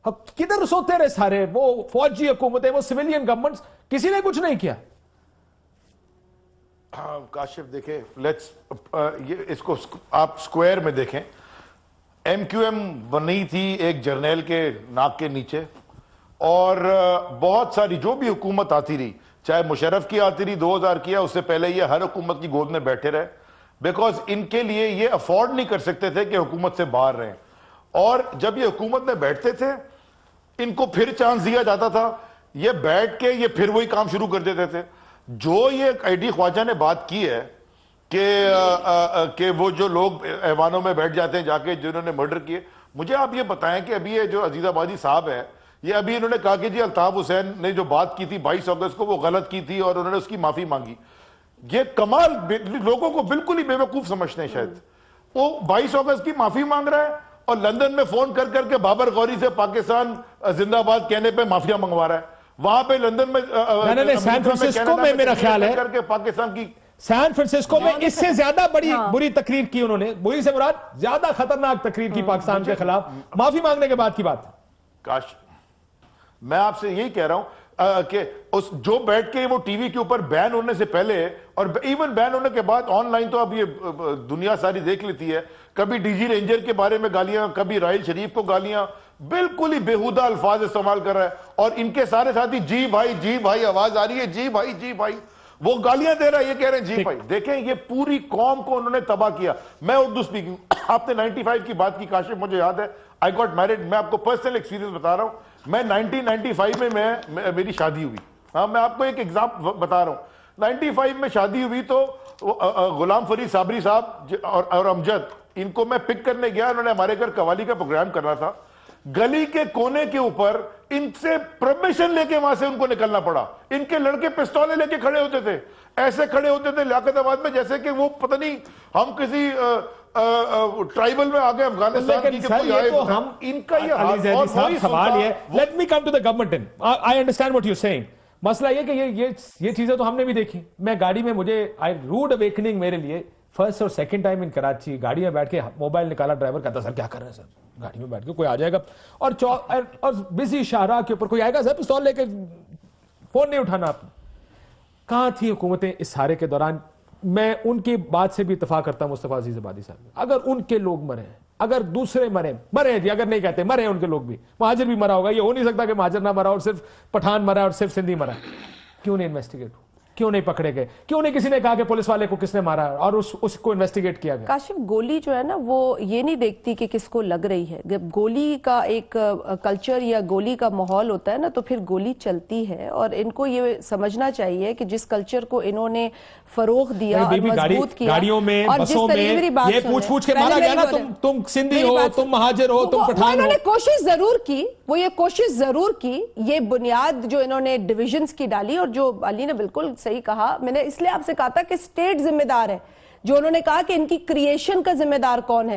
کدھر سوتے رہے سارے, وہ فوجی حکومتیں, وہ سویلین گورنمنٹس, کسی نے کچھ نہیں کیا. کاشف دیکھیں, اس کو آپ سکوائر میں دیکھیں, ایم کیو ایم بنی تھی ایک جرنیل کے ناک کے نیچے, اور بہت ساری جو بھی حکومت آتی رہی, چاہے مشرف کی آتی رہی 2000 کیا, اس سے پہلے یہ ہر حکومت کی گود میں بیٹھے رہے, بیکاز ان کے لیے یہ افورڈ نہیں کر سکتے تھے کہ حکومت سے باہر رہیں. اور جب یہ حکومت میں بیٹھتے تھے ان کو پھر چانس دیا جاتا تھا, یہ بیٹھ کے یہ پھر وہی کام شروع کر دیتے تھے. جو یہ آئی ڈی خواجہ نے بات کی ہے کہ وہ جو لوگ ایوانوں میں بیٹھ جاتے ہیں جا کے جنہوں نے مرڈر کیے, مجھے آپ یہ بتائیں کہ ابھی یہ جو عزیز آبادی صاحب ہے, یہ ابھی انہوں نے کہا کہ جی الطاف حسین نے جو بات کی تھی 22 اگست کو وہ غلط کی تھی اور انہوں نے اس کی معافی مانگی. یہ کمال لوگوں کو بالکل ہی بے وقوف سمجھتے ہیں شاید. وہ 22 اگست کی معافی مانگ رہا ہے اور لندن میں فون کر کے بابر غوری سے پاکستان زندہ باد کہنے پہ معافیاں منگوا رہا ہے. وہاں پہ لندن میں سین فرانسسکو میں میرا خیال ہے کر کے پاکستان کی سین فرانسسکو میں اس سے زیادہ بری تقریر کی انہوں نے, بری سے مراد زیادہ خطرناک تقریر کی پاکستان کے خلاف معافی مانگنے کے بعد کی بات. کاش میں آپ سے یہی کہہ رہا ہوں کہ جو بیٹھ کے وہ ٹی وی کے اوپر بین ہونے سے پہلے اور ایون بین ہونے کے بعد آن لائن تو اب یہ دنیا ساری دیکھ لیتی ہے, کبھی ڈی جی رینجر کے بارے میں گالیاں, کبھی راحیل شریف کو گالیاں, بالکل ہی بےہودہ الفاظ استعمال کر رہا ہے, اور ان کے سارے ساتھی جی بھائی آواز آ رہی ہے, جی بھائی وہ گالیاں دے رہا ہے, یہ کہہ رہے ہیں جی بھائی. دیکھیں یہ پوری قوم کو انہوں نے تباہ کیا. میں اردو اسپیکنگ, آپ نے 95 کی بات کی کاشف, مجھے یاد ہے I got married, میں آپ کو پرسنل ایکسپیرینس بتا رہا ہوں. میں 1995 میں میری شادی ہوئی. ہاں میں آپ کو ایک ایگزامپل بتا رہا ہوں. 95 میں شادی ہوئی تو غلام فرید صابری صاحب اور امجد, ان کو میں پک کرنے گیا, انہوں نے ہمارے گھر قوالی کا پروگرام کرنا تھا. گلی کے کونے کے اوپر ان سے پرمیشن لے کے وہاں سے ان کو نکلنا پڑا. ان کے لڑکے پستولے لے کے کھڑے ہوتے تھے, ایسے کھڑے ہوتے تھے لیاقت آباد میں جیسے کہ وہ پتہ نہیں ہم کسی ٹرائبل میں آگے افغانستان کی کوئی آئے. ان کا یہ حال, اور وہی سوال یہ, let me come to the government. I understand what you seeing. مسئلہ یہ کہ یہ چیزیں تو ہم نے بھی دیکھی. میں گاڑی میں, مجھے روڈ اویکننگ میرے لیے فرسٹ اور سیکنڈ ٹائم ان کراچی, گاڑی میں بیٹھ کے موبائل نکالا, ڈرائیور کہتا سر کیا کر رہے ہیں سر, گاڑی میں بیٹھ کے کوئی آ جائے گا اور بزی شاہراہ کے اوپر کوئی آئے گا سر پستول لے کے, فون نہیں اٹھانا آپ نے. کہاں تھی حکومتیں اس سارے کے دوران؟ میں ان کی بات سے بھی اتفاق کرتا ہوں مصطفیٰ عزیز آبادی صاحب, اگر ان کے لوگ مرے ہیں, اگر دوسرے مرے جی, اگر نہیں کہتے مرے ہیں ان کے لوگ بھی, مہاجر بھی مرا ہوگا, یہ ہو نہیں سکتا کہ مہاجر نہ مرا اور صرف پٹھان مرا اور صرف سندھی مرا. کیوں نہیں انویسٹیگیٹ ہو, کیوں نہیں پکڑے گئے, کیوں نہیں کسی نے کہا کہ پولیس والے کو کس نے مارا اور اس کو انویسٹیگیٹ کیا گیا؟ کاشف گولی جو ہے نا وہ یہ نہیں دیکھتی کہ کس کو لگ رہی ہے. جب گولی کا ایک کلچر یا گولی کا ماحول ہوتا ہے نا تو پھر گولی چلتی ہے, اور ان کو یہ سمجھنا چاہیے کہ جس کلچر کو انہوں نے فروغ دیا اور مضبوط کیا, گاڑیوں میں, بسوں میں یہ پوچھ کے مارا گیا نا, تم سندھی ہو, تم مہاجر ہو, تم پٹھان ہو. انہوں نے کوشش ضرور کی, وہ یہ کوشش ضرور کی, یہ بنیاد جو انہوں نے ڈویژنز کی ڈالی, اور جو علی نے بالکل صحیح کہا, میں نے اس لیے آپ سے کہا تھا کہ اسٹیٹ ذمہ دار ہے, جو انہوں نے کہا کہ ان کی کریشن کا ذمہ دار کون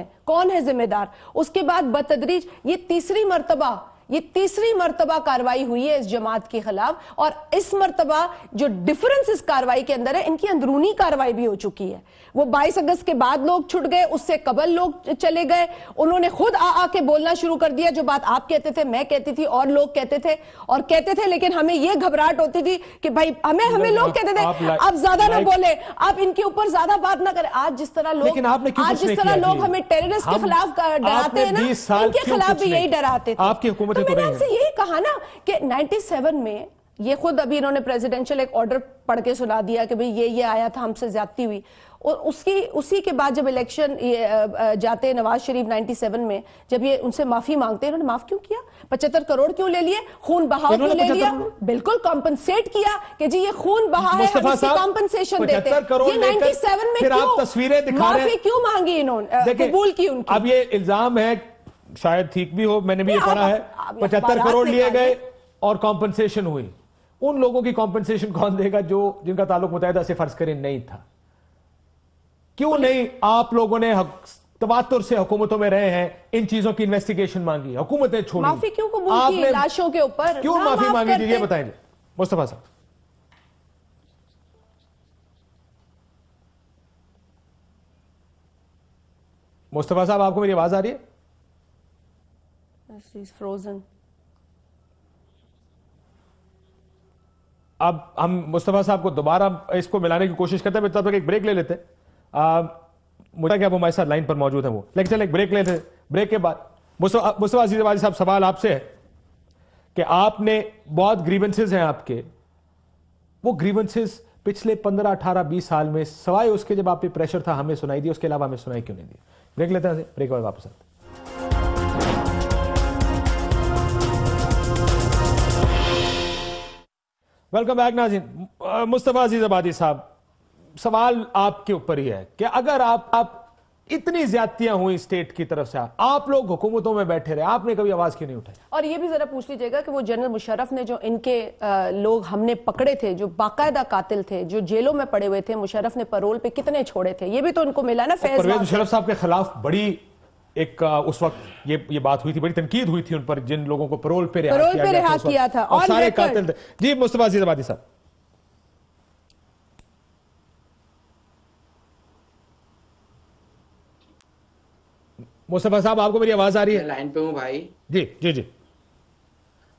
ہے ذمہ دار. اس کے بعد بتدریج یہ تیسری مرتبہ کاروائی ہوئی ہے اس جماعت کے خلاف, اور اس مرتبہ جو ڈیفرنس اس کاروائی کے اندر ہے, ان کی اندرونی کاروائی بھی ہو چکی ہے. وہ 22 اگست کے بعد لوگ چھٹ گئے, اس سے قبل لوگ چلے گئے, انہوں نے خود آ کے بولنا شروع کر دیا, جو بات آپ کہتے تھے, میں کہتی تھی, اور لوگ کہتے تھے, لیکن ہمیں یہ گھبراہٹ ہوتی تھی کہ بھائی ہمیں لوگ کہتے تھے آپ زیادہ نہ بولے, آپ ان کے اوپر زیادہ بات نہ کریں. آج جس طرح لوگ ہمیں ٹیررسٹ کے خلاف ڈراتے ہیں نا, ان کے خلاف بھی یہی ڈراتے تھے. آپ کی حکومت تو میں نے آپ سے یہی کہا نا کہ 97 میں یہ خود ابھی انہوں نے پریزیڈنشل ایک آرڈر پڑھ کے سنا دیا کہ بھئی یہ آیا تھا, ہم سے زیادتی ہوئی, اور اسی کے بعد جب الیکشن جاتے نواز شریف 97 میں, جب یہ ان سے معافی مانگتے ہیں, انہوں نے معاف کیوں کیا؟ 75 کروڑ کیوں لے لیے, خون بہاؤ کیوں لے لیا؟ بالکل کمپنسیٹ کیا کہ جی یہ خون بہا ہے, ہم اس کی کمپنسیشن دیتے ہیں. یہ 97 میں کیوں معافی کیوں مانگی انہوں نے, قبول کی ان کی؟ اب یہ الزام ہے, شاید ٹھیک بھی ہو, میں نے بھی یہ پڑھا ہے, 75 کروڑ لیے گئے اور کمپنسیشن ہوئی. ان لوگوں کی کمپنسیشن کون دے گا جن کا تعلق متحدہ سے فرض کریں نہیں تھا؟ کیوں نہیں آپ لوگوں نے تواتر سے حکومتوں میں رہے ہیں, ان چیزوں کی انویسٹیگیشن مانگی, حکومتیں چھوڑی, معافی کیوں قبول کی لاشوں کے اوپر, کیوں معافی مانگی تھی, یہ بتائیں گے مصطفیٰ صاحب. مصطفیٰ صاحب آپ کو میری آواز آ رہی ہے؟ فروزن. اب ہم مصطفیٰ صاحب کو دوبارہ اس کو ملانے کی کوشش کرتے ہیں, تب تک ایک بریک لے لیتے ہیں. مجھے کہ اب ہمارے ساتھ لائن پر موجود ہیں وہ, لیکن چلیں ایک بریک لے لیتے ہیں. بریک کے بعد مصطفیٰ عزیز آبادی صاحب, سوال آپ سے ہے کہ آپ نے بہت گریونسز ہیں آپ کے, وہ گریونسز پچھلے 15, 18, 20 سال میں سوائے اس کے جب آپ پہ پریشر تھا ہمیں سنائی دی, اس کے علاوہ ہمیں سنائی کیوں نہیں دی؟ بریک لیتے ہیں, بریک کے بعد واپس آتے ہیں. ویلکم بیک ناظرین. مصطفیٰ عزیز آبادی صاحب, سوال آپ کے اوپر ہی ہے کہ اگر آپ اتنی زیادتیاں ہوئی اسٹیٹ کی طرف سے, آپ لوگ حکومتوں میں بیٹھے رہے, آپ نے کبھی آواز کیوں نہیں اٹھائی؟ اور یہ بھی ذرا پوچھ لیجئے گا کہ وہ جنرل مشرف نے جو ان کے لوگ ہم نے پکڑے تھے, جو باقاعدہ قاتل تھے, جو جیلوں میں پڑے ہوئے تھے, مشرف نے پرول پہ کتنے چھوڑے تھے؟ یہ بھی تو ان کو ملا نا. پرویز مشرف صاحب کے خلاف بڑی ایک اس وقت یہ بات ہوئی تھی, بڑی تنقید ہوئی تھی ان پر جن لوگوں کو پرول پہ رہا کیا تھا اور سارے قاتل تھے. جی مصطفیٰ عزیز آبادی صاحب. مصطفیٰ صاحب آپ کو میری آواز آ رہی ہے؟ لائن پہ ہوں بھائی. جی جی جی.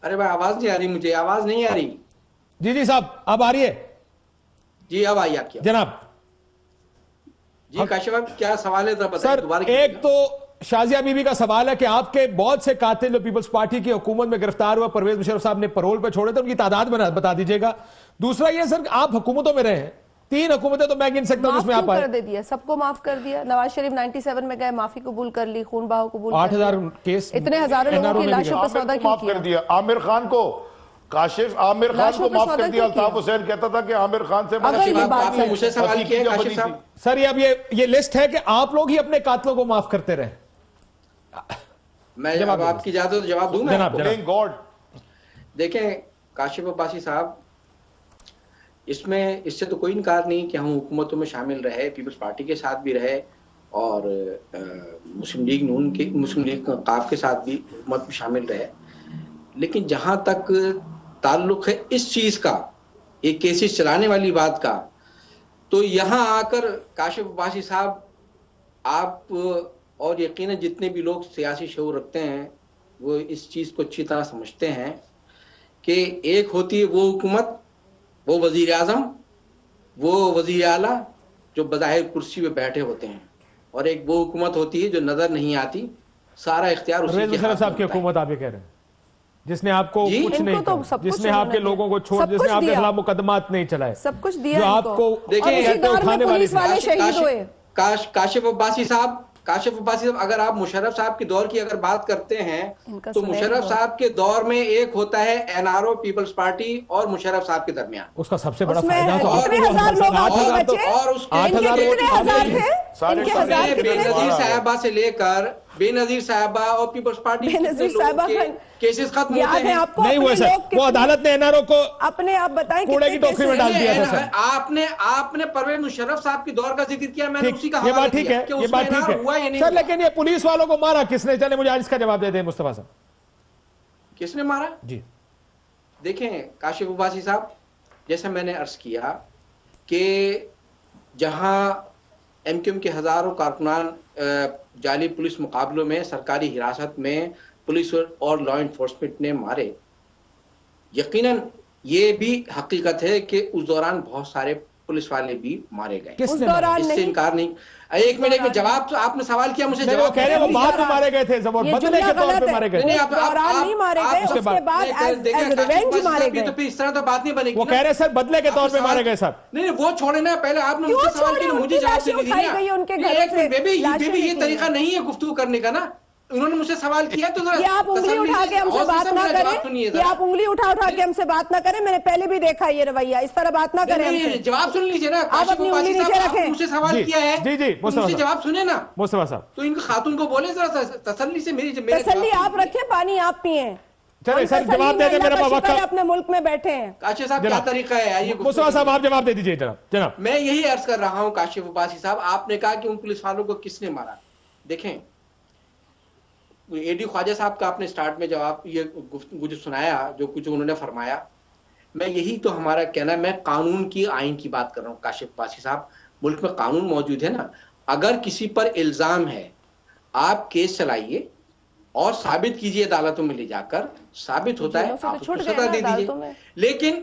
ارے بھائی آواز نہیں آ رہی, مجھے آواز نہیں آ رہی. جی جی صاحب اب آ رہی ہے؟ جی اب آئی آپ کی جناب. جی کاشف صاحب کیا سوال ہے ذرا سر ایک تو شازیہ بی بی کا سوال ہے کہ آپ کے بہت سے قاتل جو پیپلز پارٹی کی حکومت میں گرفتار ہوا, پرویز مشرف صاحب نے پرول پہ چھوڑے تھے, ان کی تعداد بتا دیجئے گا. دوسرا یہ سر آپ حکومتوں میں رہے ہیں, 3 حکومتیں تو میں گن سکتا ہوں جس میں آپ آئے. کر دیا, سب کو معاف کر دیا. نواز شریف 97 میں گئے, معافی قبول کر لی, خون بہاؤ قبول کر لی. 8,000 کیس, اتنے ہزاروں لوگوں کی لاشوں پہ سودا کیوں معاف کر دیا. عامر خان کو کاشف عامر خان کو معاف کر دیا. الطاف حسین کہتا تھا کہ عامر خان سے مجھے سوال کیا کاشف صاحب. سر یہ اب یہ لسٹ ہے کہ آپ لوگ ہی اپنے قاتلوں کو معاف کرتے رہے. میں اب آپ کی اجازت جواب دوں میں جناب. دیکھیں کاشف عباسی صاحب, اس سے تو کوئی انکار نہیں کہ ہم حکومتوں میں شامل رہے, پیپلز پارٹی کے ساتھ بھی رہے اور مسلم لیگ نون کے مسلم لیگ قاف کے ساتھ بھی حکومت میں شامل رہے. لیکن جہاں تک تعلق ہے اس چیز کا, یہ کیسز چلانے والی بات کا, تو یہاں آ کر کاشف عباسی صاحب آپ اور یقیناً جتنے بھی لوگ سیاسی شعور رکھتے ہیں وہ اس چیز کو اچھی طرح سمجھتے ہیں کہ ایک ہوتی ہے وہ حکومت, وہ وزیر اعظم, وہ وزیر اعلیٰ جو بظاہر کرسی پہ بیٹھے ہوتے ہیں, اور ایک وہ حکومت ہوتی ہے جو نظر نہیں آتی, سارا اختیار اسی کے ہاتھ صاحب کی حکومت آپ یہ کہہ رہے ہیں جس نے آپ کو کچھ نہیں کہا, جس نے آپ کے لوگوں کو چھوڑ, جس نے آپ کے خلاف مقدمات نہیں چلائے, سب کچھ دیا جو آپ کو اٹھانے والے. کاشف عباسی صاحب اگر آپ مشرف صاحب کے دور کی اگر بات کرتے ہیں تو مشرف صاحب کے دور میں ایک ہوتا ہے N R O Peoples Party اور مشرف صاحب کے درمیان, اس کا سب سے بڑا فائدہ تو بے نظیر صاحبہ سے لے کر بے نظیر صاحبہ اور پیپلز پارٹی کیسز ختم ہوتے ہیں. نہیں ہوئے سر, وہ عدالت نے این آر او کو اپنے آپ بتائیں کوڑے کی ٹوکری میں ڈال دیا تھا سر. آپ نے پرویز مشرف صاحب کے دور کا ذکر کیا, میں نے اسی کا یہ بات ٹھیک ہے, یہ بات ٹھیک ہے سر, لیکن یہ پولیس والوں کو مارا کس نے, چلے مجھے آج اس کا جواب دے دیں مصطفیٰ صاحب. کس نے مارا؟ جی دیکھیں کاشف عباسی صاحب, جیسا میں نے عرض کیا کہ جہاں ایم کیو ایم کے ہزاروں کارکنان جعلی پولیس مقابلوں میں سرکاری حراست میں پولیس اور لا انفورسمنٹ نے مارے, یقیناً یہ بھی حقیقت ہے کہ اس دوران بہت سارے پولیس والے بھی مارے گئے, اس سے انکار نہیں. ایک منٹ میں جواب تو آپ نے سوال کیا مجھے جواب کہہ رہے ہیں وہ بعد میں مارے گئے تھے, بدلے کے طور پہ مارے گئے تھے. نہیں مارے گئے, اس کے بعد ایز ریونج مارے گئے. تو پھر اس طرح تو بات نہیں بنے گی. وہ کہہ رہے سر بدلے کے طور پہ مارے گئے سر. نہیں وہ چھوڑے نا, پہلے آپ نے مجھے سوال کیا, مجھے جواب دینے دیجیے. یہ طریقہ نہیں ہے گفتگو کرنے کا نا, انہوں نے مجھ سے سوال کیا تو آپ انگلی اٹھا کے ہم سے بات نہ کریں, آپ انگلی اٹھا کے ہم سے بات نہ کریں. میں نے پہلے بھی دیکھا یہ رویہ, اس طرح بات نہ کریں. جواب سن لیجیے نا, آپ اپنی انگلی نیچے رکھیں. مجھ سے سوال کیا ہے, جی جی مجھ سے جواب سنیں نا مصطفیٰ صاحب, تو ان خاتون کو بولیں ذرا تسلی سے. میری تسلی آپ رکھیں, پانی آپ پئیں. چلے سر جواب دے دیں, میرا وقت اپنے ملک میں بیٹھے ہیں. کاشف صاحب کیا طریقہ ہے مصطفیٰ صاحب, آپ جواب دے دیجیے جناب. میں یہی عرض کر رہا ہوں کاشف عباسی صاحب, آپ نے کہا کہ ان پولیس والوں کو کس نے مارا. دیکھیں اے ڈی خواجہ صاحب کا آپ نے سٹارٹ میں جواب یہ گفتگو جو سنایا, جو کچھ انہوں نے فرمایا, میں یہی تو ہمارا کہنا ہے. میں قانون کی آئین کی بات کر رہا ہوں کاشف عباسی صاحب. ملک میں قانون موجود ہے نا, اگر کسی پر الزام ہے آپ کیس چلائیے اور ثابت کیجئے عدالتوں میں لے جا کر, ثابت ہوتا ہے آپ اس کو سزا دے دیجئے. لیکن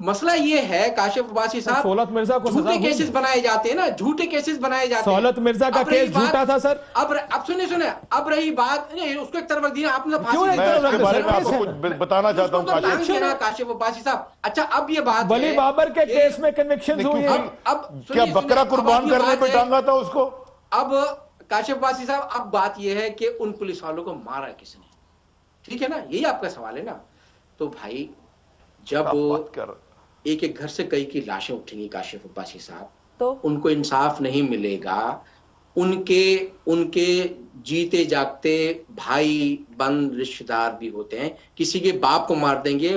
مسئلہ یہ ہے کاشف عباسی صاحب, سہولت مرزا کو جھوٹے کیسز بنائے جاتے ہیں نا, جھوٹے کیسز بنائے جاتے ہیں. سہولت مرزا کا کیس جھوٹا تھا سر. اب سنیں, اب رہی بات, اس کو ایک طرف دیا آپ نے, بتانا چاہتا ہوں کاشف عباسی صاحب. اچھا اب یہ بات ولی بابر کے کیس میں کنوکشن ہوئی, اب کیا بکرا قربان کرنے پہ ٹانگا تھا اس کو. اب کاشف عباسی صاحب, اب بات یہ ہے کہ ان پولیس والوں کو مارا کس نے, ٹھیک ہے نا, یہی آپ کا سوال ہے نا. تو بھائی جب ایک ایک گھر سے کئی کی لاشیں اٹھیں گی کاشف عباسی صاحب, تو ان کو انصاف نہیں ملے گا ان کے جیتے جاگتے بھائی بند رشتہ دار بھی ہوتے ہیں. کسی کے باپ کو مار دیں گے,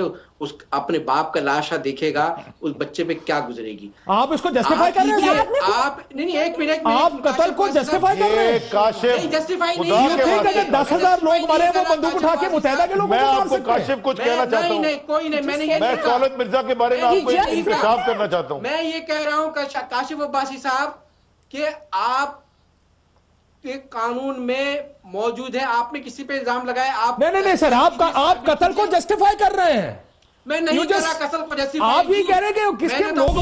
اپنے باپ کا لاشا دیکھے گا, اس بچے پہ کیا گزرے گی. آپ اس کو جسٹیفائی کر رہے ہیں؟ آپ نہیں, ایک منٹ, آپ قتل کو جسٹیفائی کر رہے ہیں؟ نہیں, جسٹیفائی نہیں. 10,000 لوگ مرے وہ بندوق اٹھا کے متحدہ کے لوگ. میں آپ کو کاشف کچھ کہنا چاہتا ہوں. کوئی نہیں, میں نے میں دولت مرزا کے بارے میں آپ کو انکشاف کرنا چاہتا ہوں. میں یہ کہہ رہا ہوں کاشف عباسی صاحب کہ آپ قانون میں موجود ہے, آپ نے کسی پہ الزام لگایا. آپ نہیں سر, آپ قتل کو جسٹیفائی کر رہے ہیں. میں نہیں کر رہا قتل کو جسٹیفائی. آپ ہی کہہ رہے ہیں کہ کس کے لوگ